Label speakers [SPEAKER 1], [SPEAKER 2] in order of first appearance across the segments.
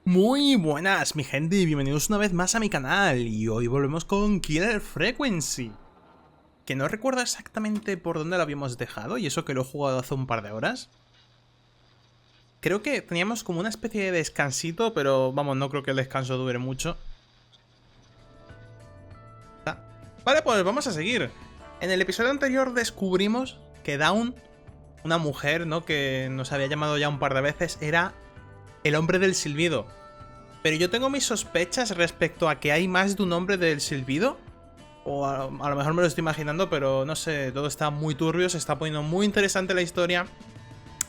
[SPEAKER 1] Muy buenas mi gente y bienvenidos una vez más a mi canal. Y hoy volvemos con Killer Frequency, que no recuerdo exactamente por dónde lo habíamos dejado, y eso que lo he jugado hace un par de horas. Creo que teníamos como una especie de descansito, pero vamos, no creo que el descanso dure mucho. Vale, pues vamos a seguir. En el episodio anterior descubrimos que Dawn, una mujer, ¿no?, que nos había llamado ya un par de veces, era el hombre del silbido. Pero yo tengo mis sospechas respecto a que hay más de un hombre del silbido. O a lo mejor me lo estoy imaginando, pero no sé, todo está muy turbio, se está poniendo muy interesante la historia.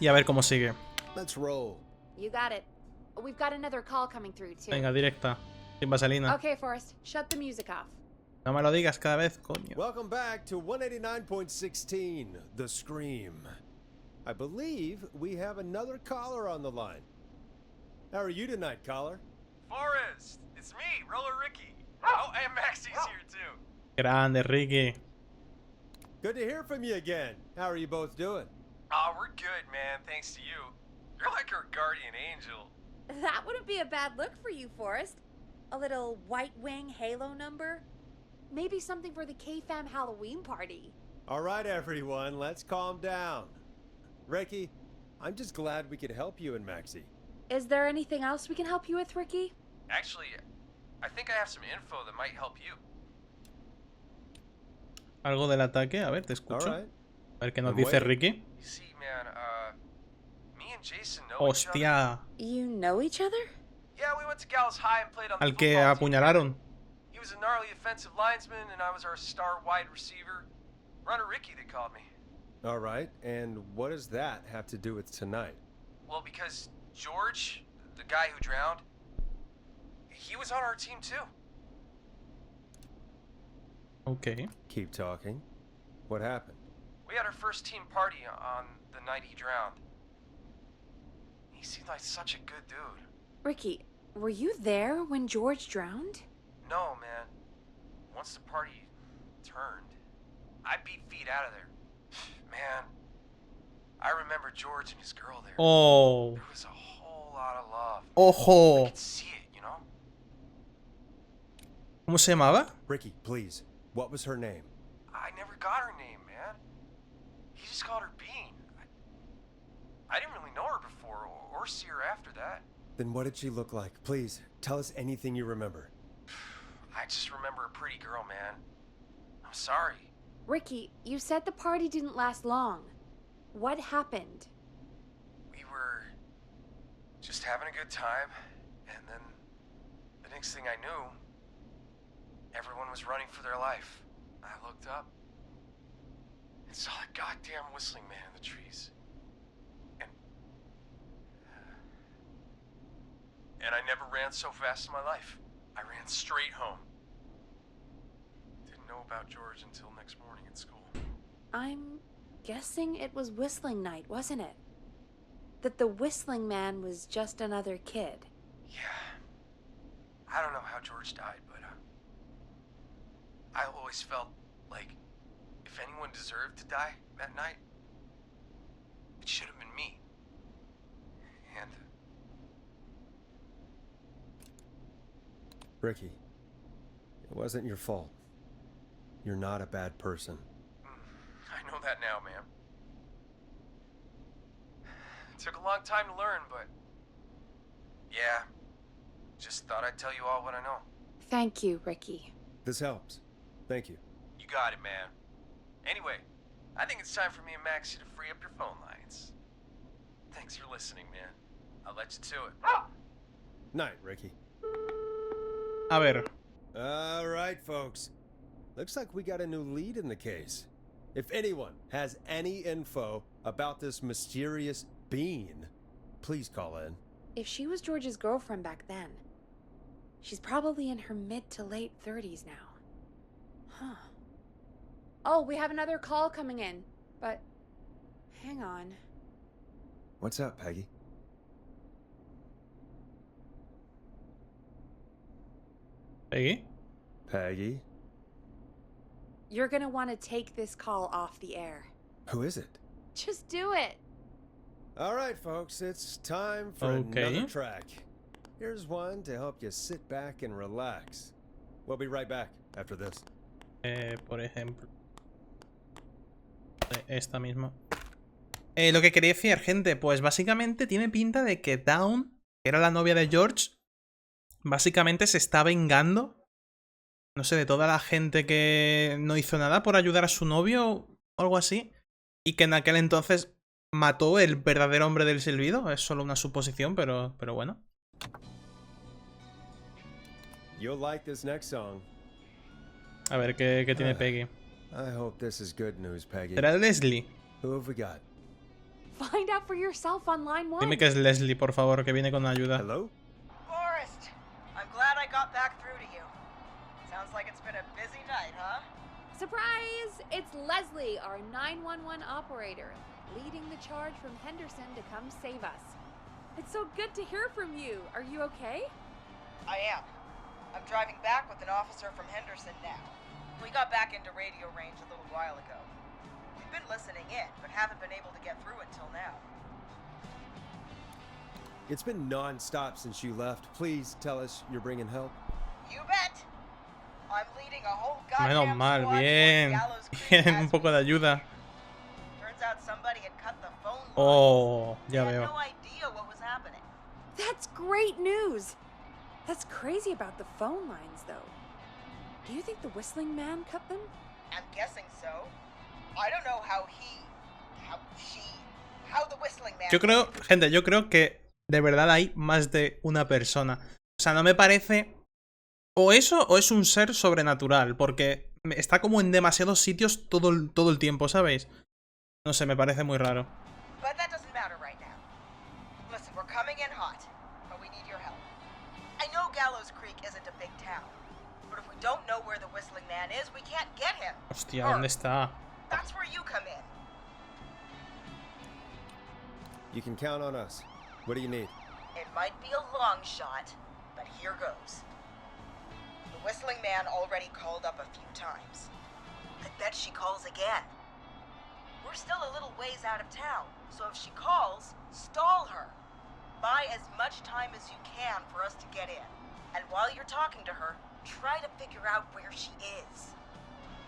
[SPEAKER 1] Y a ver cómo sigue.
[SPEAKER 2] Let's roll.
[SPEAKER 3] You got it. We've got another call coming through too.
[SPEAKER 1] Venga, directa, sin vaselina.
[SPEAKER 3] Okay, Forrest, shut the music off.
[SPEAKER 1] No me lo digas cada vez, coño.
[SPEAKER 2] Welcome back to 189.16, The Scream. I believe we have another caller on the line. How are you tonight, caller?
[SPEAKER 4] Forrest, it's me, Roller Ricky. Oh, and Maxie's here too.
[SPEAKER 1] Grande, Ricky.
[SPEAKER 2] Good to hear from you again. How are you both doing?
[SPEAKER 4] Oh, we're good, man, thanks to you. You're like our guardian angel.
[SPEAKER 3] That wouldn't be a bad look for you, Forrest. A little white wing halo number? Maybe something for the K-Fam Halloween party.
[SPEAKER 2] All right, everyone, let's calm down. Ricky, I'm just glad we could help you and Maxie.
[SPEAKER 3] Is there anything else we can help you with, Ricky?
[SPEAKER 4] Actually, I think I have some info that might help you.
[SPEAKER 1] Algo del ataque, a ver, te
[SPEAKER 2] All
[SPEAKER 1] escucho.
[SPEAKER 2] right.
[SPEAKER 1] A ver qué nos
[SPEAKER 2] I'm
[SPEAKER 1] dice
[SPEAKER 2] waiting.
[SPEAKER 1] Ricky.
[SPEAKER 4] You see, man, me and Jason know each other.
[SPEAKER 1] Hostia,
[SPEAKER 3] You know each other?
[SPEAKER 4] Yeah, we went to Gallows High and played on the
[SPEAKER 1] al que
[SPEAKER 4] football team.
[SPEAKER 1] apuñalaron.
[SPEAKER 4] He was a gnarly offensive linesman, and I was our star wide receiver. Runner Ricky, they called me.
[SPEAKER 2] All right, and what does that have to do with tonight?
[SPEAKER 4] Well, because George, the guy who drowned, he was on our team too.
[SPEAKER 1] Ok.
[SPEAKER 2] Keep talking. What happened?
[SPEAKER 4] We had our first team party on the night he drowned. He seemed like such a good dude.
[SPEAKER 3] Ricky, were you there when George drowned?
[SPEAKER 4] No, man. Once the party turned, I beat feet out of there. Man, I remember George and his girl there.
[SPEAKER 1] Oh,
[SPEAKER 4] There was a whole lot of love. I
[SPEAKER 1] ojo.
[SPEAKER 4] could see it, you know?
[SPEAKER 1] ¿Cómo se llamaba?
[SPEAKER 2] Ricky, please. What was her name?
[SPEAKER 4] I never got her name, man. He just called her Bean. I didn't really know her before or see her after that.
[SPEAKER 2] Then what did she look like? Please, tell us anything you remember.
[SPEAKER 4] I just remember a pretty girl, man. I'm sorry.
[SPEAKER 3] Ricky, you said the party didn't last long. What happened?
[SPEAKER 4] We were just having a good time, and then the next thing I knew, everyone was running for their life. I looked up and saw that goddamn whistling man in the trees. And I never ran so fast in my life. I ran straight home. Didn't know about George until next morning at school.
[SPEAKER 3] I'm guessing it was whistling night, wasn't it? That the whistling man was just another kid.
[SPEAKER 4] Yeah. I don't know how George died, but I always felt like if anyone deserved to die that night, it should have been me. And
[SPEAKER 2] Ricky, it wasn't your fault. You're not a bad person.
[SPEAKER 4] I know that now, man. It took a long time to learn, but yeah, just thought I'd tell you all what I know.
[SPEAKER 3] Thank you, Ricky.
[SPEAKER 2] This helps. Thank you.
[SPEAKER 4] You got it, man. Anyway, I think it's time for me and Maxie to free up your phone lines. Thanks for listening, man. I'll let you to it.
[SPEAKER 2] Night, Ricky.
[SPEAKER 1] A ver.
[SPEAKER 2] All right, folks. Looks like we got a new lead in the case. If anyone has any info about this mysterious being, please call in.
[SPEAKER 3] If she was George's girlfriend back then, she's probably in her mid to late 30s now. Huh. Oh, we have another call coming in, but hang on.
[SPEAKER 2] What's up, Peggy?
[SPEAKER 1] Peggy.
[SPEAKER 2] Peggy?
[SPEAKER 3] You're gonna want to take this call off the air.
[SPEAKER 2] Who is it?
[SPEAKER 3] Just do it.
[SPEAKER 2] All right, folks, it's time for
[SPEAKER 1] Okay.
[SPEAKER 2] another track. Here's one to help you sit back and relax. We'll be right back after this.
[SPEAKER 1] Por ejemplo. Esta misma. Lo que quería decir, gente, pues básicamente tiene pinta de que Dawn, que era la novia de George, básicamente se está vengando, no sé, de toda la gente que no hizo nada por ayudar a su novio o algo así, y que en aquel entonces mató el verdadero hombre del silbido. Es solo una suposición, pero bueno.
[SPEAKER 2] You'll like this next song.
[SPEAKER 1] A ver qué tiene Peggy.
[SPEAKER 2] I hope this is good news, Peggy.
[SPEAKER 1] ¿Será Leslie?
[SPEAKER 2] Who have we got?
[SPEAKER 3] Find out for yourself on line 1.
[SPEAKER 1] Dime que es Leslie, por favor, que viene con ayuda.
[SPEAKER 2] Hello?
[SPEAKER 5] Forrest, I'm glad I got back through to you. Sounds like it's been a busy night, huh?
[SPEAKER 3] Surprise! It's Leslie, our 911 operator, leading the charge from Henderson to come save us. It's so good to hear from you. Are you okay?
[SPEAKER 5] I am. I'm driving back with an officer from Henderson now. We got back into radio range a little while ago. We've been listening in, but haven't been able to get through until now.
[SPEAKER 2] It's been non-stop since you left. Please tell us you're bringing help.
[SPEAKER 5] You bet! I'm leading a whole
[SPEAKER 1] Menos
[SPEAKER 5] goddamn
[SPEAKER 1] mal,
[SPEAKER 5] squad
[SPEAKER 1] bien.
[SPEAKER 5] towards Gallows Creek
[SPEAKER 1] Bien,
[SPEAKER 5] as
[SPEAKER 1] un poco
[SPEAKER 5] we
[SPEAKER 1] de
[SPEAKER 5] speak.
[SPEAKER 1] ayuda.
[SPEAKER 5] Turns out somebody had cut the phone lines.
[SPEAKER 1] Oh, ya
[SPEAKER 5] They had
[SPEAKER 1] veo.
[SPEAKER 5] no idea what was happening.
[SPEAKER 3] That's great news! That's crazy about the phone lines, though. Do you think the Whistling Man cut them?
[SPEAKER 5] I'm guessing so. I don't know how the Whistling Man...
[SPEAKER 1] Yo creo, gente, yo creo que de verdad hay más de una persona. O sea, no me parece... O eso o es un ser sobrenatural, porque está como en demasiados sitios todo el tiempo, ¿sabéis? No sé, me parece muy raro.
[SPEAKER 5] But that doesn't matter right now. Listen, we're coming in hot, but we need your help. I know Gallows Creek isn't a big town, but if we don't know where the Whistling Man is, we can't get him.
[SPEAKER 1] Hostia, ¿dónde está?
[SPEAKER 5] That's where you come in.
[SPEAKER 2] You can count on us. What do you need?
[SPEAKER 5] It might be a long shot, but here goes. The Whistling Man already called up a few times. I bet she calls again. We're still a little ways out of town, so if she calls, stall her. Buy as much time as you can for us to get in. And while you're talking to her, try to figure out where she is.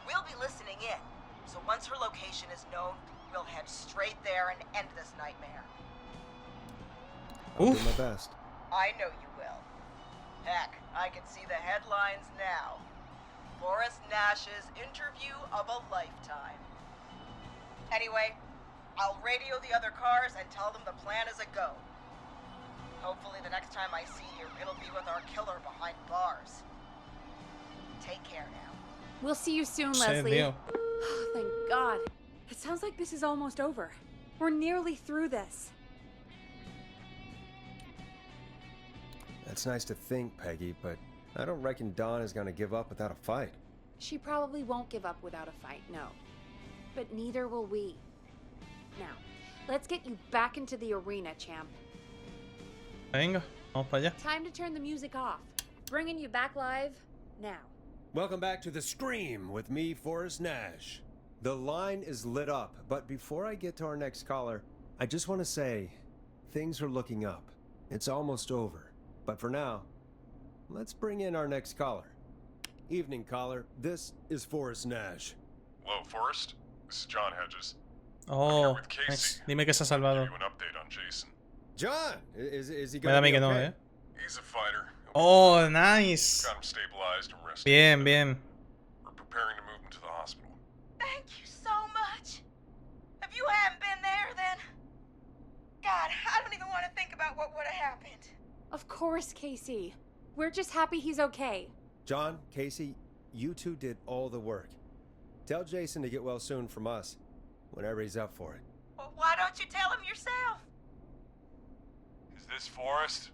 [SPEAKER 5] We'll be listening in, so once her location is known, we'll head straight there and end this nightmare.
[SPEAKER 2] I'll
[SPEAKER 1] Oof.
[SPEAKER 2] do my best.
[SPEAKER 5] I know you will. Heck, I can see the headlines now. Forrest Nash's interview of a lifetime. Anyway, I'll radio the other cars and tell them the plan is a go. Hopefully the next time I see you, it'll be with our killer behind bars. Take care now.
[SPEAKER 3] We'll see you soon,
[SPEAKER 1] Sí,
[SPEAKER 3] Leslie.
[SPEAKER 1] tío.
[SPEAKER 3] Oh, thank God. It sounds like this is almost over. We're nearly through this.
[SPEAKER 2] That's nice to think, Peggy, but I don't reckon Dawn is gonna give up without a fight.
[SPEAKER 3] She probably won't give up without a fight, no. But neither will we. Now, let's get you back into the arena, champ.
[SPEAKER 1] Venga, vamos para allá.
[SPEAKER 3] Time to turn the music off. Bringing you back live now.
[SPEAKER 2] Welcome back to The Scream with me, Forrest Nash. The line is lit up, but before I get to our next caller, I just want to say, things are looking up. It's almost over. But for now, let's bring in our next caller. Evening, caller. This is Forrest Nash.
[SPEAKER 6] Hello, Forrest. This is John Hedges.
[SPEAKER 1] Oh,
[SPEAKER 6] with Casey.
[SPEAKER 1] nice. Dime que se ha
[SPEAKER 6] Give
[SPEAKER 1] salvado.
[SPEAKER 6] you an update on Jason.
[SPEAKER 2] John, is he
[SPEAKER 1] Me
[SPEAKER 2] going
[SPEAKER 1] da
[SPEAKER 2] to
[SPEAKER 1] a mí
[SPEAKER 2] be
[SPEAKER 1] que no,
[SPEAKER 2] okay?
[SPEAKER 1] ¿eh?
[SPEAKER 6] He's a fighter.
[SPEAKER 1] Oh, nice.
[SPEAKER 6] Got him stabilized and rested.
[SPEAKER 1] Bien, bien.
[SPEAKER 6] We're preparing to move him to the hospital.
[SPEAKER 5] Thank you so much. If you hadn't been there, then... God, I don't even want to think about what would have happened.
[SPEAKER 3] Of course, Casey. We're just happy he's okay.
[SPEAKER 2] John, Casey, you two did all the work. Tell Jason to get well soon from us, whenever he's up for it.
[SPEAKER 5] Well, why don't you tell him yourself?
[SPEAKER 6] Is this Forrest?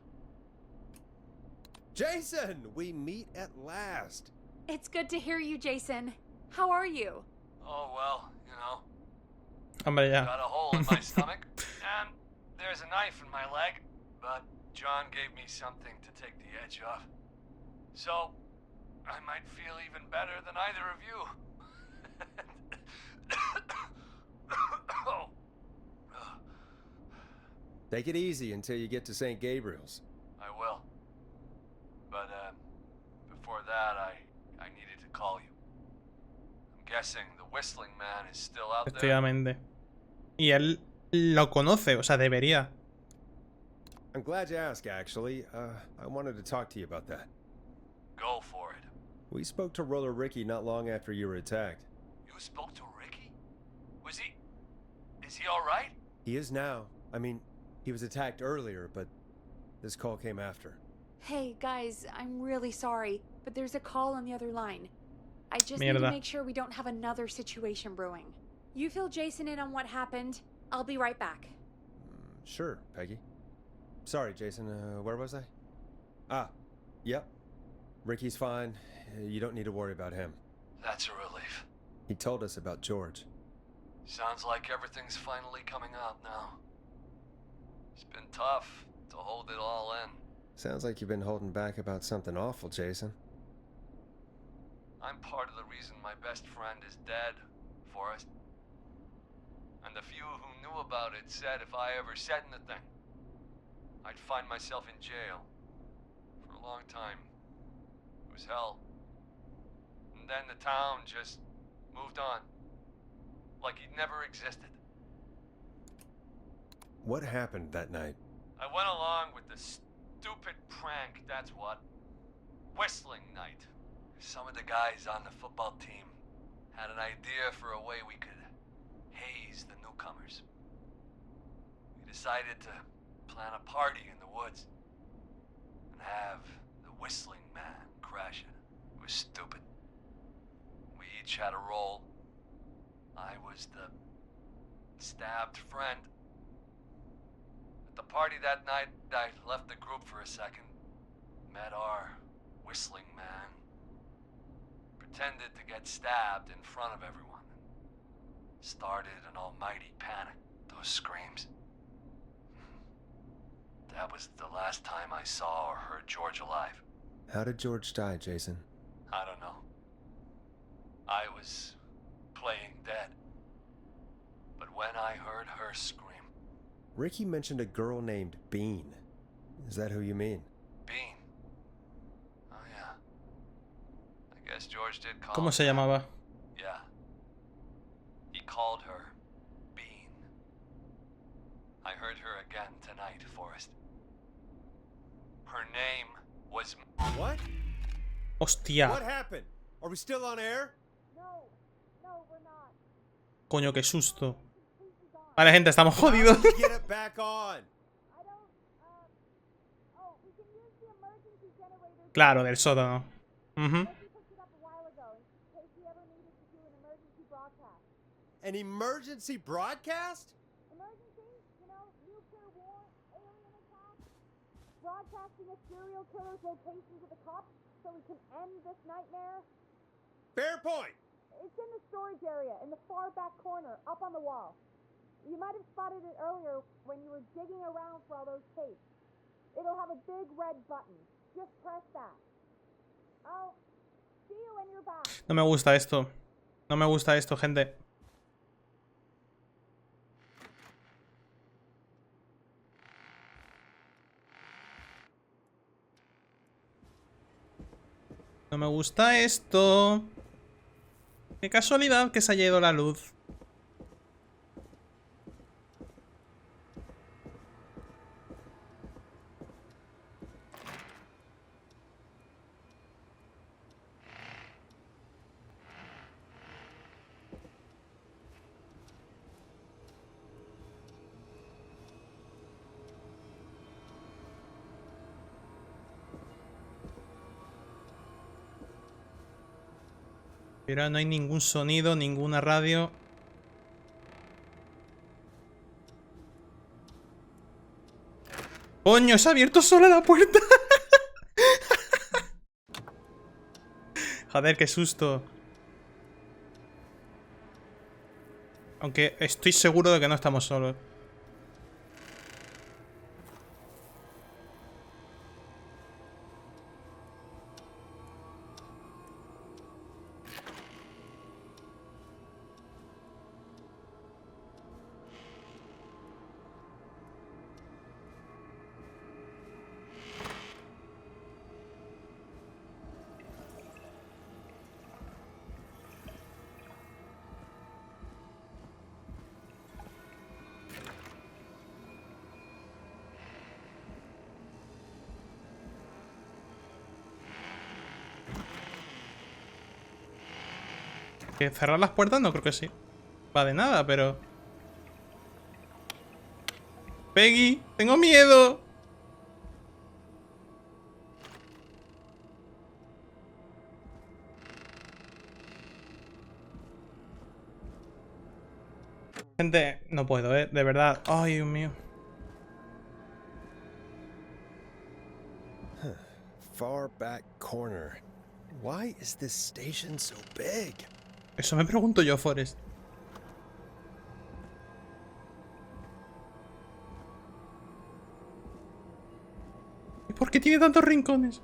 [SPEAKER 2] Jason, we meet at last.
[SPEAKER 3] It's good to hear you, Jason. How are you?
[SPEAKER 7] Oh, well, you know,
[SPEAKER 1] Hombre, ya.
[SPEAKER 7] got a hole in my stomach, and there's a knife in my leg, but John gave me something to take the edge off. So, I might feel even better than either of you. Oh.
[SPEAKER 2] Take it easy until you get to St. Gabriel's.
[SPEAKER 7] I will. that, I needed to call you. I'm guessing the Whistling Man is still out there.
[SPEAKER 1] Efectivamente. Y él lo conoce, o sea, debería.
[SPEAKER 2] I'm glad you asked, actually. I wanted to talk to you about that.
[SPEAKER 7] Go for it.
[SPEAKER 2] We spoke to Roller Ricky not long after you were attacked.
[SPEAKER 7] You spoke to Ricky? Is he alright?
[SPEAKER 2] He is now. I mean, he was attacked earlier, but this call came after.
[SPEAKER 3] Hey, guys, I'm really sorry, but there's a call on the other line. I just need to
[SPEAKER 1] Mierda.
[SPEAKER 3] make sure we don't have another situation brewing. You fill Jason in on what happened. I'll be right back.
[SPEAKER 2] Sure, Peggy. Sorry, Jason, where was I? Ah, yep. Ricky's fine. You don't need to worry about him.
[SPEAKER 7] That's a relief.
[SPEAKER 2] He told us about George.
[SPEAKER 7] Sounds like everything's finally coming out now. It's been tough to hold it all in.
[SPEAKER 2] Sounds like you've been holding back about something awful, Jason.
[SPEAKER 7] I'm part of the reason my best friend is dead, Forrest. And the few who knew about it said if I ever said anything, I'd find myself in jail. For a long time. It was hell. And then the town just moved on. Like he'd never existed.
[SPEAKER 2] What happened that night?
[SPEAKER 7] I went along with the stupid prank, that's what. Whistling night. Some of the guys on the football team had an idea for a way we could haze the newcomers. We decided to plan a party in the woods and have the Whistling Man crash it. It was stupid. We each had a role. I was the stabbed friend. At the party that night, I left the group for a second. Met our Whistling Man. Pretended to get stabbed in front of everyone. Started an almighty panic. Those screams. That was the last time I saw or heard George alive.
[SPEAKER 2] How did George die, Jason?
[SPEAKER 7] I don't know. I was playing dead. But when I heard her scream...
[SPEAKER 2] Ricky mentioned a girl named Bean. Is that who you mean?
[SPEAKER 7] Bean. Oh yeah. I guess George did call
[SPEAKER 1] ¿Cómo
[SPEAKER 7] her
[SPEAKER 1] se
[SPEAKER 7] that.
[SPEAKER 1] llamaba?
[SPEAKER 7] Yeah. He called her Bean. I heard her again tonight, Forrest. Her name was...
[SPEAKER 2] What?
[SPEAKER 1] Hostia.
[SPEAKER 2] What happened? Are we still on air?
[SPEAKER 1] Coño, qué susto. Vale, gente, estamos jodidos.
[SPEAKER 2] How did you get it back on?
[SPEAKER 1] Claro, del sótano. Ujú.
[SPEAKER 2] An emergency broadcast?
[SPEAKER 3] Broadcasting a serial killer's location to the cops so we can end this nightmare.
[SPEAKER 2] Fair point.
[SPEAKER 3] It's in the storage area, in the far back corner, up on the wall. You might have spotted it earlier when you were digging around for all those tapes. It'll have a big red button. Just press that. I'll see you when you're back.
[SPEAKER 1] No me gusta esto. No me gusta esto, gente. No me gusta esto. Qué casualidad que se haya ido la luz. Pero no hay ningún sonido, ninguna radio. ¡Coño! ¡Se ha abierto sola la puerta! Joder, qué susto. Aunque estoy seguro de que no estamos solos. Que cerrar las puertas no creo que sí. Va de nada, pero... Peggy, tengo miedo. Gente, no puedo, de verdad. Ay, Dios mío.
[SPEAKER 2] Far back corner. Why is this station so big?
[SPEAKER 1] Eso me pregunto yo, Forrest. ¿Y por qué tiene tantos rincones?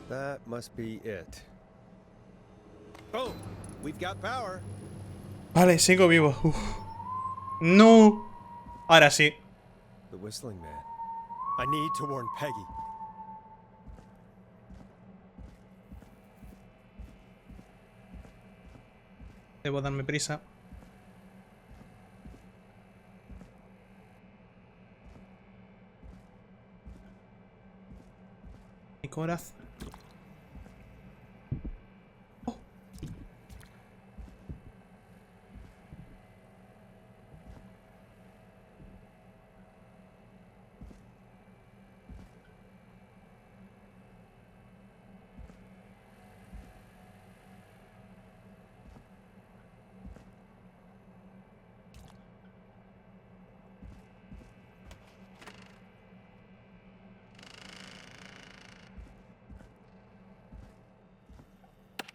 [SPEAKER 2] That must be it. Boom! We've got power.
[SPEAKER 1] Vale, sigo vivo. Uf. No. Ahora sí.
[SPEAKER 2] The whistling man. I need to warn Peggy.
[SPEAKER 1] Debo darme prisa. Mi corazón. Oh.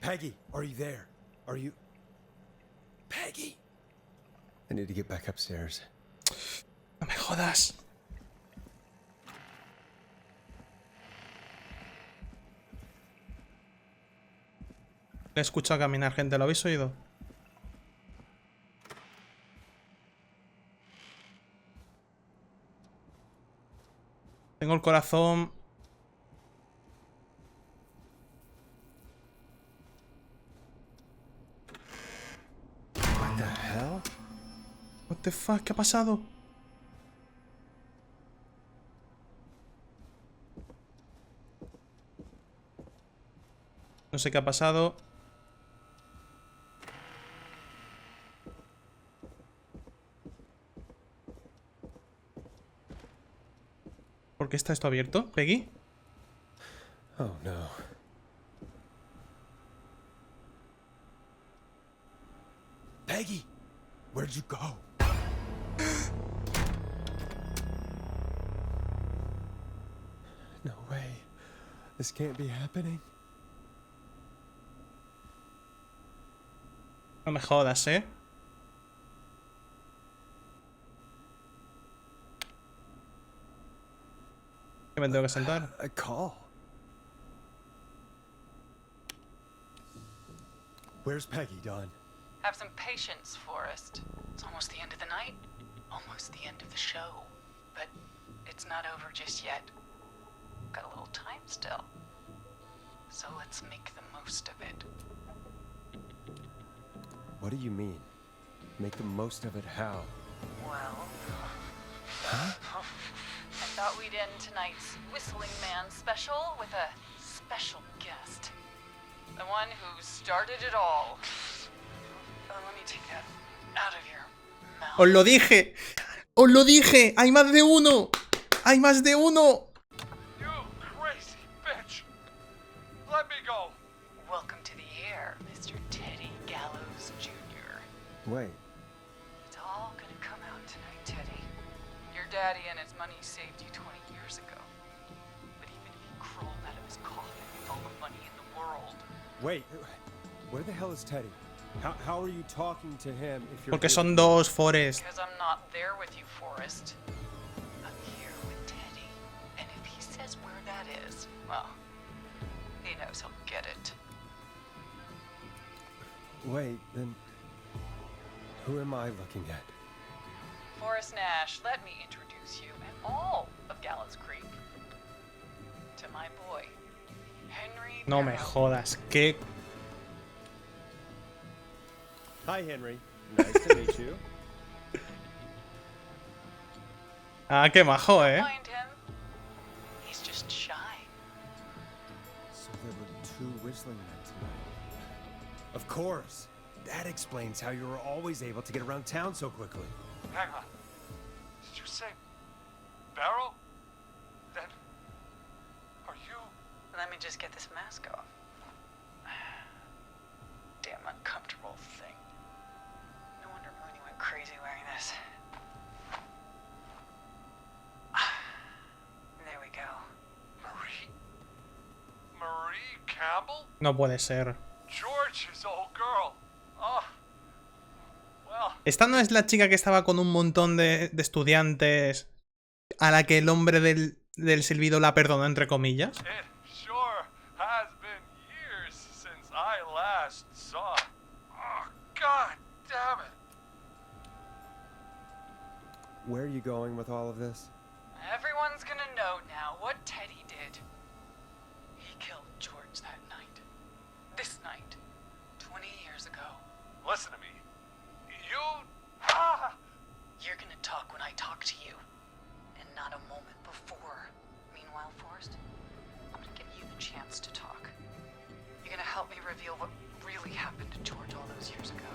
[SPEAKER 2] Peggy, are you there? Are you... Peggy! I need to get back upstairs.
[SPEAKER 1] No me jodas. Le he escuchado caminar, gente. ¿Lo habéis oído? Tengo el corazón...
[SPEAKER 2] What the hell?
[SPEAKER 1] What the fuck, ¿qué ha pasado? No sé qué ha pasado. ¿Por qué está esto abierto, Peggy?
[SPEAKER 2] Oh no. Peggy! Where'd you go? No way. This can't be happening.
[SPEAKER 1] No me jodas, ¿eh? ¿Qué me tengo que sentar?
[SPEAKER 2] A call. Where's Peggy, Don?
[SPEAKER 8] Have some patience, Forrest. It's almost the end of the night. Almost the end of the show. But it's not over just yet. Got a little time still. So let's make the most of it.
[SPEAKER 2] What do you mean? Make the most of it how?
[SPEAKER 8] Well...
[SPEAKER 2] Huh?
[SPEAKER 8] I thought we'd end tonight's Whistling Man special with a special guest. The one who started it all. Let me take that out of your mouth.
[SPEAKER 1] ¡Os lo dije! ¡Os lo dije! ¡Hay más de uno! ¡Hay más de uno!
[SPEAKER 7] You crazy bitch! Let me go!
[SPEAKER 8] Welcome to the air, Mr. Teddy Gallows Jr.
[SPEAKER 2] Wait.
[SPEAKER 8] It's all gonna come out tonight, Teddy. Your daddy and his money saved you 20 years ago. But even if he crawled out of his coffin with all the money in the world...
[SPEAKER 2] Wait. Where the hell is Teddy? How are you talking to him if you're...
[SPEAKER 1] Porque son dos, Forrest.
[SPEAKER 8] Because I'm not there with you, Forrest. I'm here with Teddy. And if he says where that is, well, he knows he'll get it.
[SPEAKER 2] Wait, then... Who am I looking at?
[SPEAKER 8] Forrest Nash, let me introduce introduce you and all of Gallows Creek to my boy, Henry.
[SPEAKER 1] No me jodas, qué...
[SPEAKER 2] Hi, Henry. Nice to meet you.
[SPEAKER 1] Ah, qué majo,
[SPEAKER 8] Don't mind him. He's just shy.
[SPEAKER 2] So there were 2 whistling men tonight. Of course. That explains how you were always able to get around town so quickly.
[SPEAKER 7] Hang on. Did you say Barrow? Then are you?
[SPEAKER 8] Let me just get this mask off. Damn uncomfortable thing. No wonder Mooney went crazy wearing this. There we go.
[SPEAKER 7] Marie? Marie Campbell?
[SPEAKER 1] No puede ser.
[SPEAKER 7] George's old girl. Oh. Well.
[SPEAKER 1] ¿Esta no es la chica que estaba con un montón de estudiantes a la que el hombre del silbido la perdonó, entre comillas?
[SPEAKER 7] It sure has been years since I last saw. Oh, God damn it.
[SPEAKER 2] Where are you going with all of this?
[SPEAKER 8] Everyone's gonna know now what Teddy did. He killed George that night. This night. 20 years ago.
[SPEAKER 7] Listen to me. You. Ah!
[SPEAKER 8] You're gonna talk when I talk to you. And not a moment before. Meanwhile, Forrest, I'm gonna give you the chance to talk. You're gonna help me reveal what really happened to George all those years ago.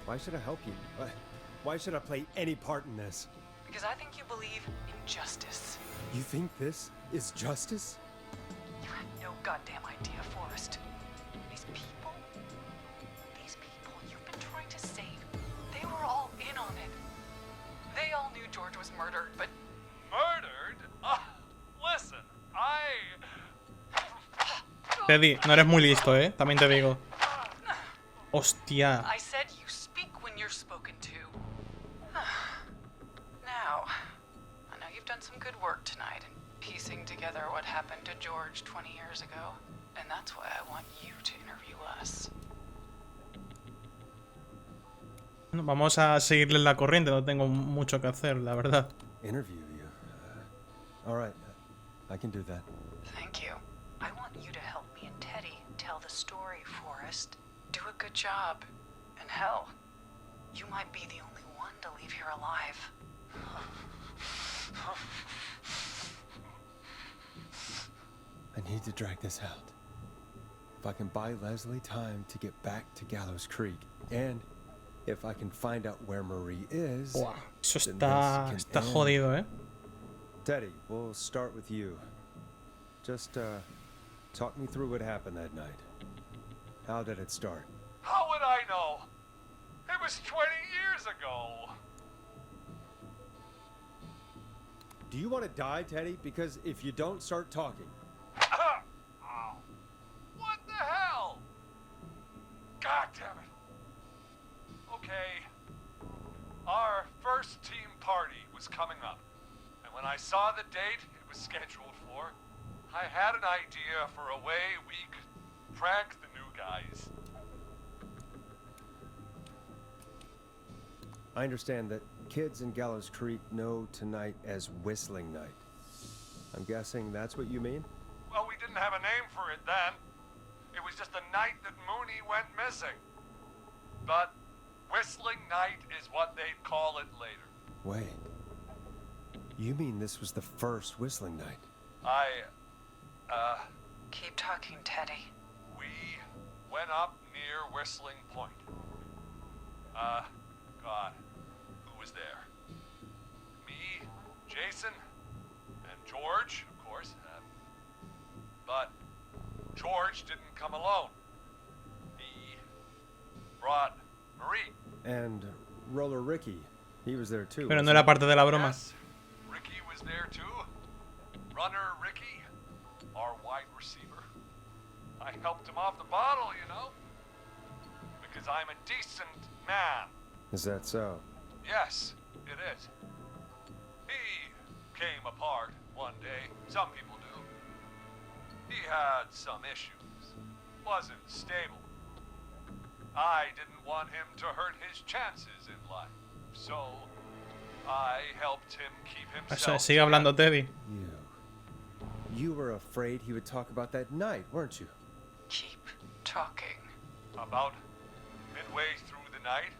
[SPEAKER 2] Why should I help you? Why should I play any part in this?
[SPEAKER 8] Because I think you believe in justice.
[SPEAKER 2] You think this is justice?
[SPEAKER 8] You had no goddamn idea, Forrest. These people you've been trying to save, they were all in on it. They all knew George was murdered, but...
[SPEAKER 7] Murdered? Listen,
[SPEAKER 1] Teddy, no eres muy listo, también te digo. Hostia.
[SPEAKER 8] I said you speak when you're spoken to. Now, I know you've done some good work tonight in piecing together what happened to George 20 years ago, and that's why I want you to interview us.
[SPEAKER 1] Bueno, vamos a seguirle la corriente, no tengo mucho que hacer, la verdad.
[SPEAKER 2] Interview you. All right. I can do that.
[SPEAKER 8] Thank you. I want you to help me and Teddy tell the story, Forrest. Do a good job. And hell, you might be the only one to leave here alive.
[SPEAKER 2] I need to drag this out. If I can buy Leslie time to get back to Gallows Creek, and if I can find out where Marie is...
[SPEAKER 1] Buah, eso
[SPEAKER 2] then
[SPEAKER 1] está
[SPEAKER 2] this can end.
[SPEAKER 1] jodido,
[SPEAKER 2] Teddy, we'll start with you. Just, talk me through what happened that night. How did it start?
[SPEAKER 7] how would I know? It was 20 years ago.
[SPEAKER 2] Do you want to die, Teddy? Because if you don't, start talking.
[SPEAKER 7] Ow. What the hell? God damn it. Okay. Our first team party was coming up. And when I saw the date it was scheduled for, I had an idea for a way we could prank the new guys.
[SPEAKER 2] I understand that kids in Gallows Creek know tonight as Whistling Night. I'm guessing that's what you mean?
[SPEAKER 7] Well, we didn't have a name for it then. It was just the night that Mooney went missing. But Whistling Night is what they'd call it later.
[SPEAKER 2] Wait. You mean this was the first Whistling Night?
[SPEAKER 8] Keep talking, Teddy.
[SPEAKER 7] We went up near Whistling Point. God, who was there? Me, Jason, and George, of course. But George didn't come alone. He brought Marie.
[SPEAKER 2] And Roller Ricky, he was there too.
[SPEAKER 1] Pero no era parte de la broma.
[SPEAKER 7] Yes, Ricky was there too. Runner Ricky, our wide receiver. I helped him off the bottle, you know. Because I'm a decent man.
[SPEAKER 2] Is that so?
[SPEAKER 7] Yes, it is. He came apart one day. Some people do. He had some issues. Wasn't stable. I didn't want him to hurt his chances in life. So, I helped him keep
[SPEAKER 1] O sea,
[SPEAKER 7] himself
[SPEAKER 1] sigue hablando Teddy.
[SPEAKER 2] You were afraid he would talk about that night, weren't you?
[SPEAKER 8] Keep talking.
[SPEAKER 7] About midway through the night,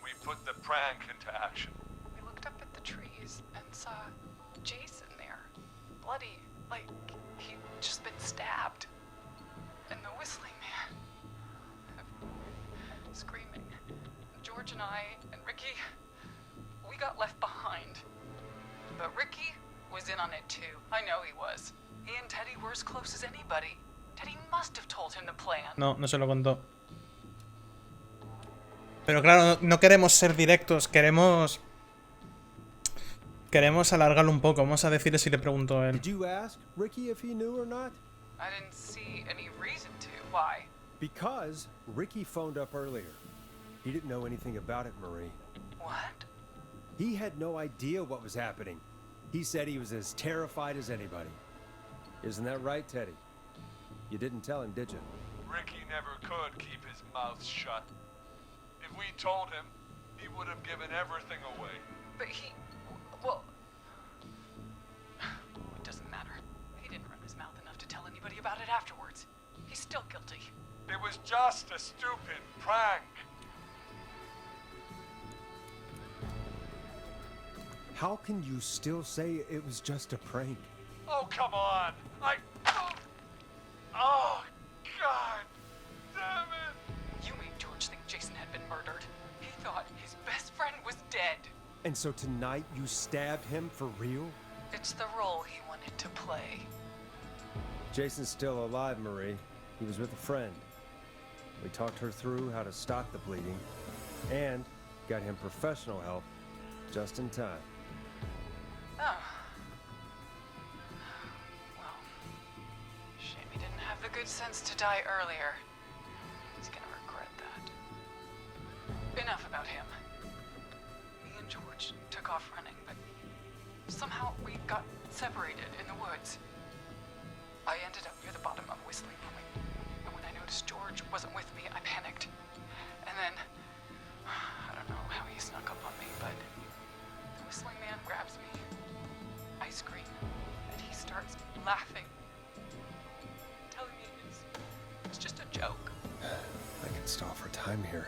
[SPEAKER 7] we put the prank into action.
[SPEAKER 8] We looked up at the trees and saw Jason there. Bloody, like he'd just been stabbed. And the whistling man. Screaming. George and I and Ricky, we got left behind. But Ricky was in on it too. I know he was. He and Teddy were as close as anybody. Teddy must have told him the plan.
[SPEAKER 1] No, no se lo contó. Pero claro, no queremos ser directos, queremos alargarlo un poco. Vamos a decirle si le pregunto a él.
[SPEAKER 2] Did you ask Ricky if he knew or not?
[SPEAKER 8] I didn't see any reason to. Why?
[SPEAKER 2] Because Ricky phoned up earlier. He didn't know anything about it, Marie.
[SPEAKER 8] What?
[SPEAKER 2] He had no idea what was happening. He said he was as terrified as anybody. Isn't that right, Teddy? You didn't tell him, did you?
[SPEAKER 7] Ricky never could keep his mouth shut. If we told him, he would have given everything away.
[SPEAKER 8] But he... well... It doesn't matter. He didn't run his mouth enough to tell anybody about it afterwards. He's still guilty.
[SPEAKER 7] It was just a stupid prank.
[SPEAKER 2] How can you still say it was just a prank?
[SPEAKER 7] Oh, come on. Oh, God. Damn it.
[SPEAKER 8] You made George think Jason had been murdered. He thought his best friend was dead.
[SPEAKER 2] And so tonight you stabbed him for real?
[SPEAKER 8] It's the role he wanted to play.
[SPEAKER 2] Jason's still alive, Marie. He was with a friend. We talked her through how to stop the bleeding and got him professional help just in time.
[SPEAKER 8] Oh. Well, shame he didn't have the good sense to die earlier. He's gonna regret that. Enough about him. Me and George took off running, but somehow we got separated in the woods. I ended up near the bottom of Whistling Point, and when I noticed George wasn't with me, I panicked. And then, I don't know how he snuck up on me, but the Whistling Man grabs me. I scream, and he starts laughing, telling me it's just a joke.
[SPEAKER 2] I can stall for time here.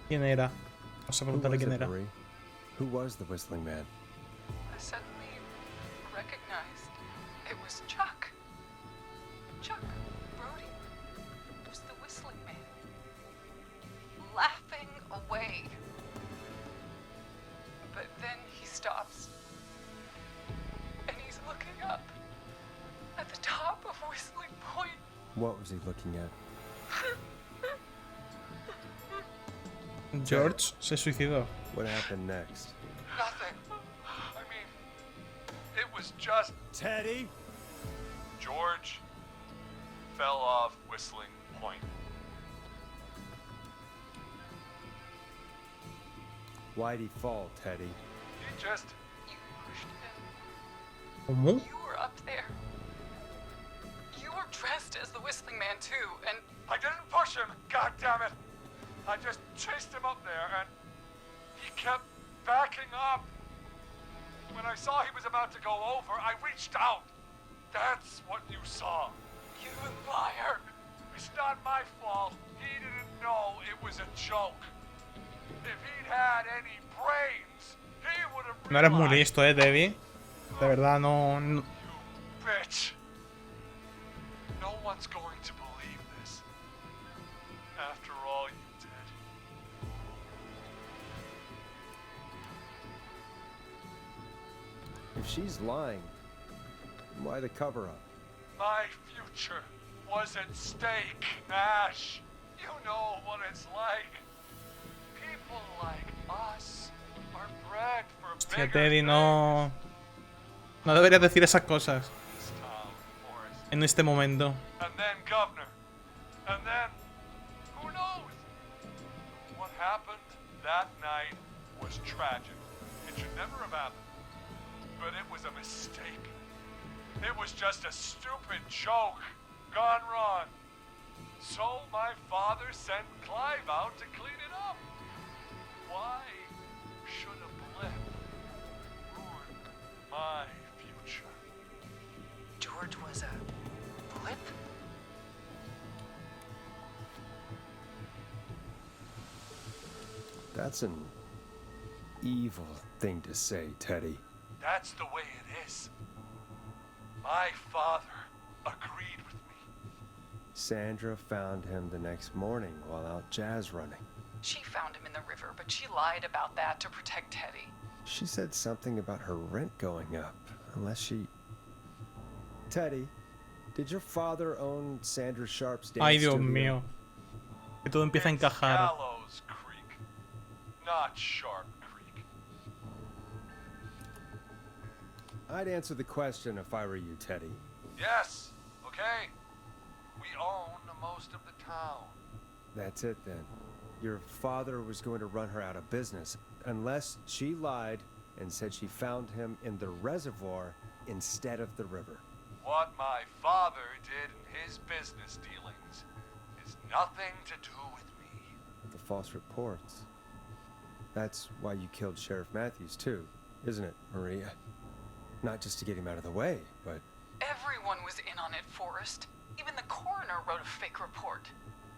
[SPEAKER 1] ¿Quién era? Vamos a
[SPEAKER 2] Who
[SPEAKER 1] preguntarle
[SPEAKER 2] was
[SPEAKER 1] quién
[SPEAKER 2] it,
[SPEAKER 1] era.
[SPEAKER 2] Marie? Who was the Whistling Man?
[SPEAKER 8] I suddenly recognized it was Chuck. Chuck Brody was the Whistling Man, laughing away. But then he stops, and he's looking up at the top of Whistling Point.
[SPEAKER 2] What was he looking at?
[SPEAKER 1] George se suicidó.
[SPEAKER 2] What happened next?
[SPEAKER 7] Nothing. I mean, it was just
[SPEAKER 2] Teddy?
[SPEAKER 7] George fell off Whistling Point.
[SPEAKER 2] Why'd he fall, Teddy?
[SPEAKER 7] He just...
[SPEAKER 8] You pushed him.
[SPEAKER 1] ¿Cómo?
[SPEAKER 8] You were up there. You were dressed as the Whistling Man too, and
[SPEAKER 7] I didn't push him, God damn it! I just chased him up there, and he kept backing up. When I saw he was about to go over, I reached out. That's what you saw.
[SPEAKER 8] you liar.
[SPEAKER 7] It's not my fault. He didn't know it was a joke. If he'd had any brains, he would have
[SPEAKER 1] No eres muy
[SPEAKER 7] realized.
[SPEAKER 1] listo, Teddy. De verdad, no...
[SPEAKER 7] You bitch. No one's going to believe this. After all you did.
[SPEAKER 2] If she's lying, why the cover-up?
[SPEAKER 7] My future was at stake, Nash. You know what it's like. People like us are bred for
[SPEAKER 1] Hostia,
[SPEAKER 7] bigger
[SPEAKER 1] Teddy,
[SPEAKER 7] things.
[SPEAKER 1] no... No deberías decir esas cosas
[SPEAKER 7] This town, Forrest.
[SPEAKER 1] en este momento.
[SPEAKER 7] And then governor. And then, who knows? What happened that night was tragic. It should never have happened. But it was a mistake. It was just a stupid joke. gone wrong. So my father sent Clive out to clean it up. Why should a blip ruin my future?
[SPEAKER 5] George was a blip?
[SPEAKER 2] That's an evil thing to say, Teddy.
[SPEAKER 7] That's the way it is. My father agreed with me.
[SPEAKER 2] Sandra found him the next morning while out jazz running.
[SPEAKER 8] She found him in the river, but she lied about that to protect Teddy.
[SPEAKER 2] She said something about her rent going up, unless she... Teddy, did your father own Sandra Sharp's dance
[SPEAKER 1] Ay, Dios
[SPEAKER 2] studio?
[SPEAKER 1] mío. Que todo empieza a
[SPEAKER 7] It's
[SPEAKER 1] encajar.
[SPEAKER 7] Gallows Creek, not Sharp Creek.
[SPEAKER 2] I'd answer the question if I were you, Teddy.
[SPEAKER 7] Yes, okay. We own most of the town.
[SPEAKER 2] That's it then. Your father was going to run her out of business unless she lied and said she found him in the reservoir instead of the river.
[SPEAKER 7] What my father did in his business dealings is nothing to do with me.
[SPEAKER 2] The false reports. That's why you killed Sheriff Matthews too, isn't it, Maria? Not just to get him out of the way, but...
[SPEAKER 8] Everyone was in on it, Forrest. Even the coroner wrote a fake report.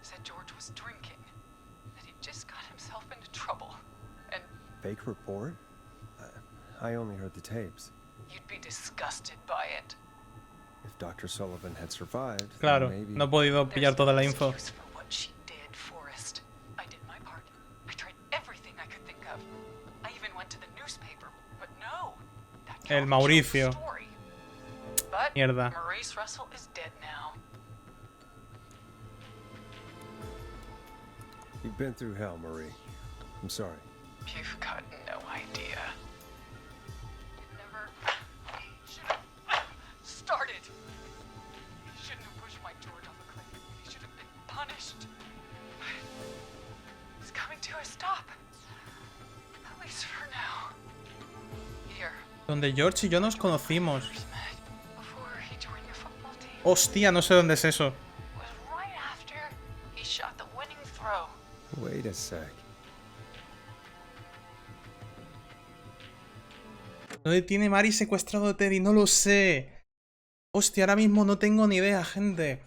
[SPEAKER 8] Said George was drinking. That he just got himself into trouble. And
[SPEAKER 2] Fake report? I only heard the tapes.
[SPEAKER 8] you'd be disgusted by it.
[SPEAKER 2] If Dr. Sullivan had survived, then
[SPEAKER 1] Claro,
[SPEAKER 2] maybe...
[SPEAKER 1] no he podido pillar toda la info.
[SPEAKER 8] Excuse for what she did, Forrest. I did my part. I tried everything I could think of. I even went to the newspaper, but no. That
[SPEAKER 1] El
[SPEAKER 8] can't
[SPEAKER 1] Mauricio.
[SPEAKER 8] be the story. But
[SPEAKER 1] Mierda.
[SPEAKER 8] Maurice Russell is dead now.
[SPEAKER 2] You've been through hell, Marie. I'm sorry.
[SPEAKER 8] You've got no idea. It never should have started. He shouldn't have pushed my George off a cliff. He should have been punished. He's coming to a stop. At least for now. Here.
[SPEAKER 1] Donde George y yo nos conocimos.
[SPEAKER 8] First met before he joined your football team.
[SPEAKER 1] Hostia, no sé dónde es eso.
[SPEAKER 8] Was right after he shot the winning throw.
[SPEAKER 2] Wait a sec.
[SPEAKER 1] ¿Dónde tiene Mari secuestrado a Teddy? No lo sé. Hostia, ahora mismo no tengo ni idea, gente.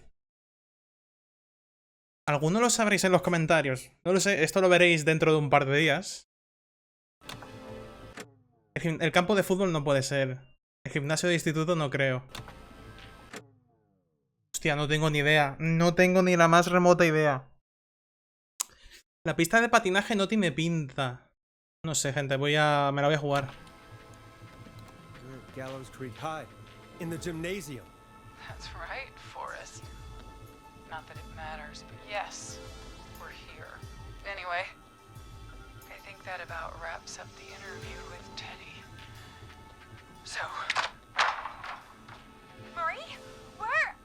[SPEAKER 1] Alguno lo sabréis en los comentarios. No lo sé, esto lo veréis dentro de un par de días. El campo de fútbol no puede ser. El gimnasio de instituto no creo. Hostia, no tengo ni idea. No tengo ni la más remota idea. La pista de patinaje no tiene pinta. No sé, gente, me la voy a jugar.
[SPEAKER 2] We're at Gallows Creek High, in the gymnasium.
[SPEAKER 8] That's right, Forrest. Not that it matters, but yes, we're here. Anyway, I think that about wraps up the interview with Teddy. So,
[SPEAKER 3] Marie? Where?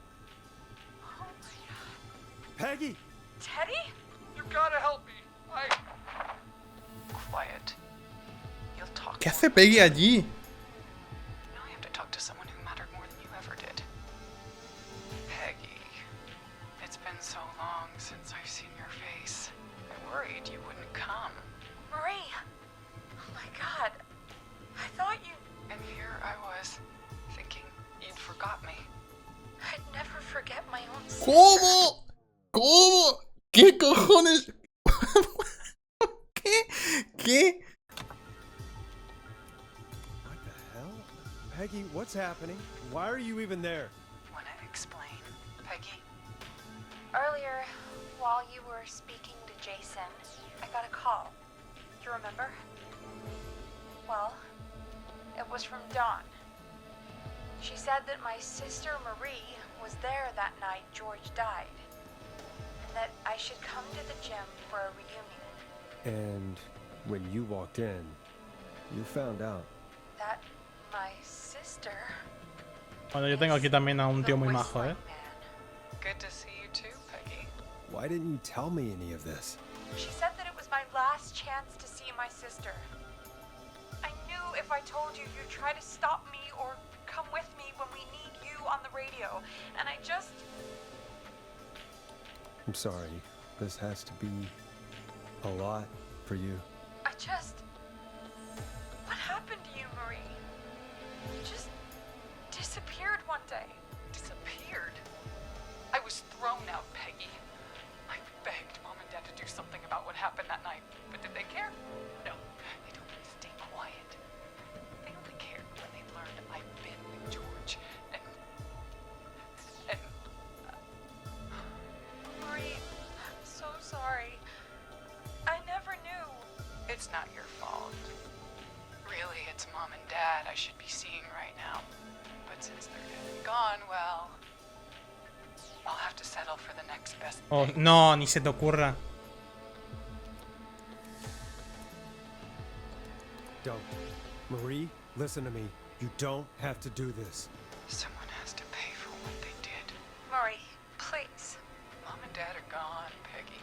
[SPEAKER 3] Oh my god.
[SPEAKER 2] Peggy!
[SPEAKER 3] Teddy?
[SPEAKER 7] You gotta help me.
[SPEAKER 8] quiet. You'll talk.
[SPEAKER 1] ¿Qué
[SPEAKER 8] more
[SPEAKER 1] hace
[SPEAKER 8] than
[SPEAKER 1] Peggy
[SPEAKER 8] you
[SPEAKER 1] allí?
[SPEAKER 8] Now I have to talk to someone who mattered more than you ever did. Peggy. It's been so long since I've seen your face. I worried you wouldn't come.
[SPEAKER 3] Marie! Oh my god. I thought you...
[SPEAKER 8] And here I was, thinking you'd forgot me.
[SPEAKER 3] I'd never forget my own sister.
[SPEAKER 1] ¿Cómo? ¿Cómo? ¿Qué cojones? ¿Qué? ¿Qué?
[SPEAKER 2] What the hell? Peggy, what's happening? Why are you even there?
[SPEAKER 8] Wanna explain, Peggy?
[SPEAKER 3] Earlier, while you were speaking to Jason, I got a call. Do you remember? Well, it was from Dawn. She said that my sister Marie was there that night George died, and that I should come to the gym for a reunion.
[SPEAKER 2] And when you walked in, you found out.
[SPEAKER 3] That my sister...
[SPEAKER 1] Bueno, yo tengo aquí también a un tío muy majo, ¿eh?
[SPEAKER 8] Good to see you too, Peggy.
[SPEAKER 2] Why didn't you tell me any of this?
[SPEAKER 3] She said that it was my last chance to see my sister. I knew if I told you, you'd try to stop me or come with me when we need you on the radio. And I just...
[SPEAKER 2] I'm sorry. This has to be a lot for you.
[SPEAKER 3] What happened to you, Marie? You just disappeared one day.
[SPEAKER 8] Disappeared? I was thrown out, Peggy. I begged Mom and Dad to do something about what happened that night, but did they care? No, they told me to stay quiet. They only cared when they learned I'd been with George, and
[SPEAKER 3] Marie, I'm so sorry. I never knew.
[SPEAKER 8] it's not your fault. Really, it's Mom and Dad I should be seeing right now. But since they're dead and gone, well, I'll have to settle for the next best
[SPEAKER 1] Oh,
[SPEAKER 8] thing.
[SPEAKER 1] no, ni se te ocurra.
[SPEAKER 2] Don't. Marie, listen to me. You don't have to do this.
[SPEAKER 8] Someone has to pay for what they did.
[SPEAKER 3] Marie, please.
[SPEAKER 8] Mom and Dad are gone, Peggy.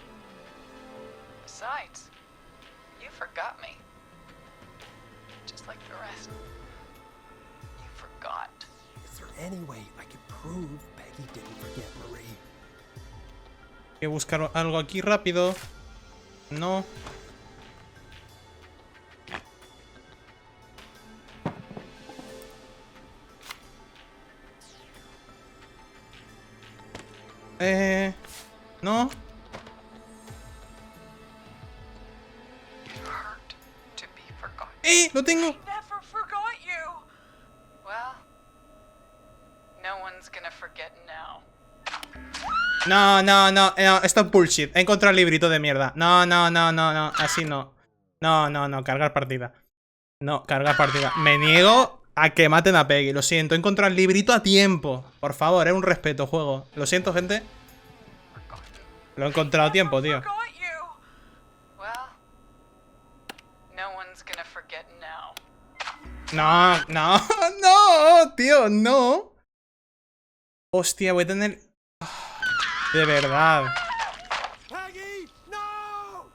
[SPEAKER 8] Besides, you forgot me. Just like the rest. You forgot.
[SPEAKER 2] Is there any way I can prove Peggy didn't forget Marie?
[SPEAKER 1] Hay que buscar algo aquí rápido. No. No.
[SPEAKER 8] It hurt to be forgotten.
[SPEAKER 1] Lo tengo.
[SPEAKER 3] Never forgot you.
[SPEAKER 8] Well, no one's gonna forget now.
[SPEAKER 1] No, esto es bullshit. He encontrado el librito de mierda. No, así no. No, cargar partida. No, cargar partida. Me niego a que maten a Peggy. Lo siento, he encontrado el librito a tiempo. Por favor, un respeto, juego. Lo siento, gente. Lo he encontrado a tiempo, tío.
[SPEAKER 3] Forgot you.
[SPEAKER 8] Well, no one's gonna forget now.
[SPEAKER 1] No, tío, no. Hostia, voy a tener... De verdad.
[SPEAKER 2] Peggy, no!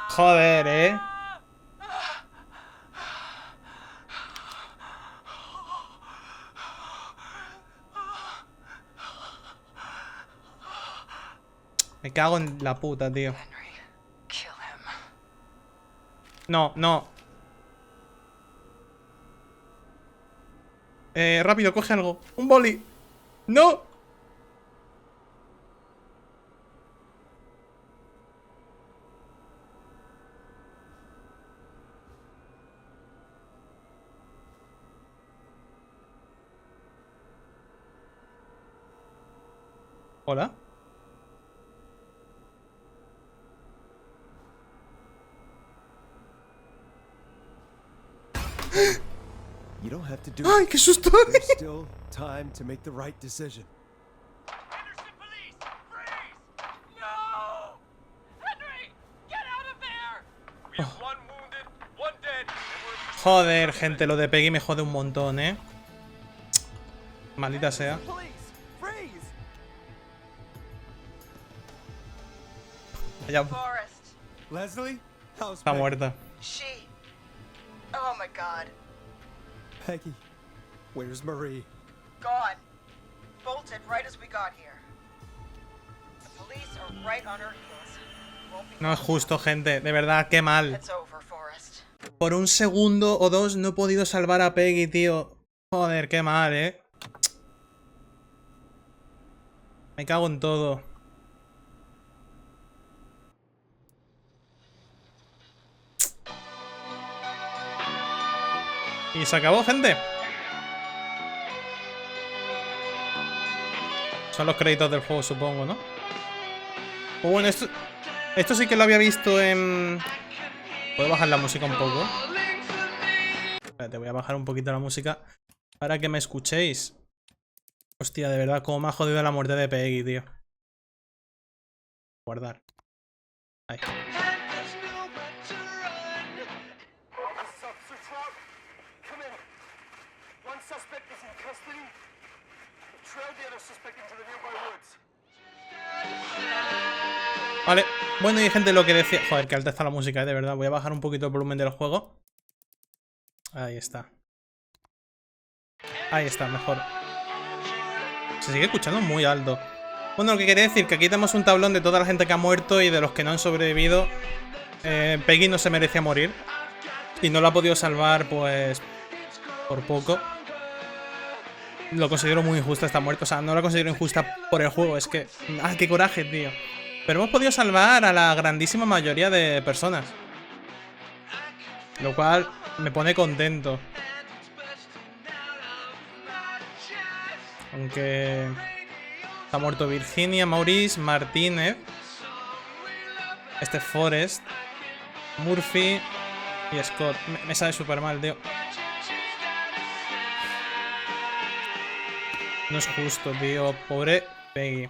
[SPEAKER 1] Joder, Me cago en la puta, tío.
[SPEAKER 8] Henry, kill him.
[SPEAKER 1] No. Rápido, coge algo. Un boli. ¡No! ¿Hola?
[SPEAKER 2] You don't have to do
[SPEAKER 1] ¡Ay,
[SPEAKER 2] it.
[SPEAKER 1] qué susto!
[SPEAKER 2] There's still time to make the right decision.
[SPEAKER 7] Henderson police! Freeze! No! Henry! Get out of there! We have one wounded, one dead, and we're...
[SPEAKER 1] Joder, gente, lo de Peggy me jode un montón, Maldita sea.
[SPEAKER 2] Police, freeze!
[SPEAKER 1] Ya
[SPEAKER 5] Forrest,
[SPEAKER 2] Leslie, how's
[SPEAKER 1] está
[SPEAKER 2] Peggy?
[SPEAKER 1] muerta.
[SPEAKER 5] she. Oh my god.
[SPEAKER 2] Peggy, where's Marie?
[SPEAKER 5] Gone. Bolted right as we got here. The police are right on her heels. Won't be
[SPEAKER 1] No es justo, gente. De verdad, qué mal.
[SPEAKER 5] It's over, Forrest.
[SPEAKER 1] Por un segundo o dos no he podido salvar a Peggy, tío. Joder, qué mal, Me cago en todo. Y se acabó, gente. Son los créditos del juego, supongo, ¿no? Pues bueno, esto sí que lo había visto en... ¿Puedo bajar la música un poco? Espérate, voy a bajar un poquito la música para que me escuchéis. Hostia, de verdad, cómo me ha jodido la muerte de Peggy, tío. Guardar. Ahí. Vale, bueno y gente, lo que decía... Joder, que alta está la música, de verdad. Voy a bajar un poquito el volumen del juego. Ahí está. Ahí está, mejor. Se sigue escuchando muy alto. Bueno, lo que quería decir, que aquí tenemos un tablón de toda la gente que ha muerto y de los que no han sobrevivido. Peggy no se merecía morir. Y no lo ha podido salvar, pues, por poco. Lo considero muy injusta esta muerte. O sea, no la considero injusta por el juego. Es que... ¡ah, qué coraje, tío! Pero hemos podido salvar a la grandísima mayoría de personas. Lo cual me pone contento. Aunque... está muerto Virginia, Maurice, Martínez. Este Forrest. Murphy y Scott. Me sabe súper mal, tío. No es justo, tío. Pobre Peggy.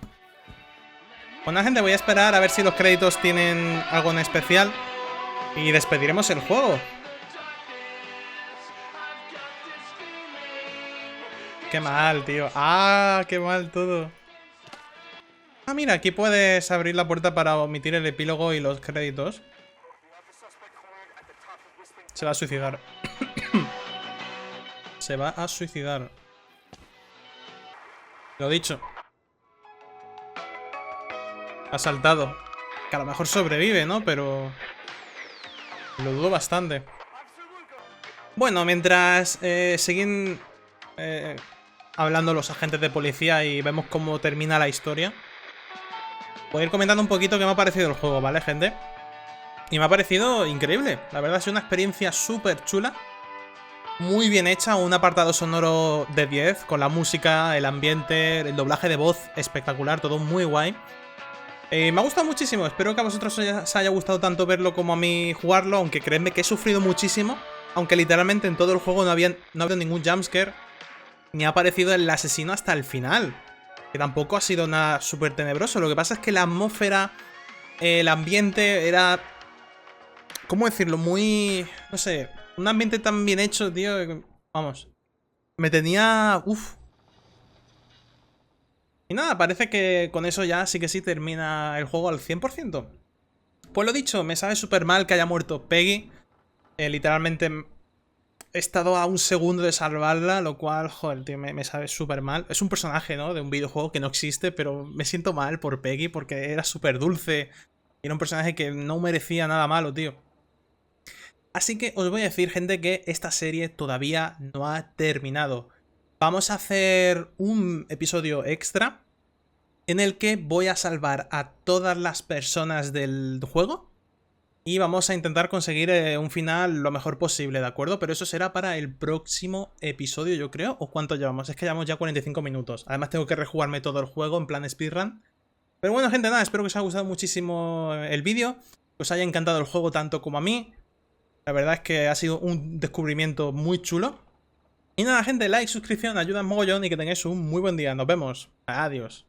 [SPEAKER 1] Bueno, gente, voy a esperar a ver si los créditos tienen algo en especial. Y despediremos el juego. Qué mal, tío. Ah, qué mal todo. Ah, mira, aquí puedes abrir la puerta para omitir el epílogo y los créditos. Se va a suicidar. Se va a suicidar. Lo dicho. Ha saltado. Que a lo mejor sobrevive, ¿no? Pero... lo dudo bastante. Bueno, mientras siguen hablando los agentes de policía y vemos cómo termina la historia, voy a ir comentando un poquito qué me ha parecido el juego, ¿vale, gente? Y me ha parecido increíble. La verdad ha sido una experiencia súper chula. Muy bien hecha, un apartado sonoro de 10, con la música, el ambiente, el doblaje de voz espectacular, todo muy guay. Me ha gustado muchísimo, espero que a vosotros os haya gustado tanto verlo como a mí jugarlo, aunque creedme que he sufrido muchísimo, aunque literalmente en todo el juego no ha habido ningún jumpscare, ni ha aparecido el asesino hasta el final, que tampoco ha sido nada súper tenebroso. Lo que pasa es que la atmósfera, el ambiente era... ¿cómo decirlo? Muy... no sé, un ambiente tan bien hecho, tío, que, vamos, me tenía... uff. Y nada, parece que con eso ya sí que sí termina el juego al 100%. Pues lo dicho, me sabe súper mal que haya muerto Peggy. Literalmente he estado a un segundo de salvarla, lo cual, joder, tío, me sabe súper mal. Es un personaje, ¿no? De un videojuego que no existe, pero me siento mal por Peggy porque era súper dulce. Y era un personaje que no merecía nada malo, tío. Así que os voy a decir, gente, que esta serie todavía no ha terminado. Vamos a hacer un episodio extra en el que voy a salvar a todas las personas del juego y vamos a intentar conseguir un final lo mejor posible, ¿de acuerdo? Pero eso será para el próximo episodio, yo creo. ¿O cuánto llevamos? Es que llevamos ya 45 minutos. Además tengo que rejugarme todo el juego en plan speedrun. Pero bueno, gente, nada, espero que os haya gustado muchísimo el vídeo, que os haya encantado el juego tanto como a mí. La verdad es que ha sido un descubrimiento muy chulo. Y nada, gente, like, suscripción, ayuda mogollón y que tengáis un muy buen día. Nos vemos. Adiós.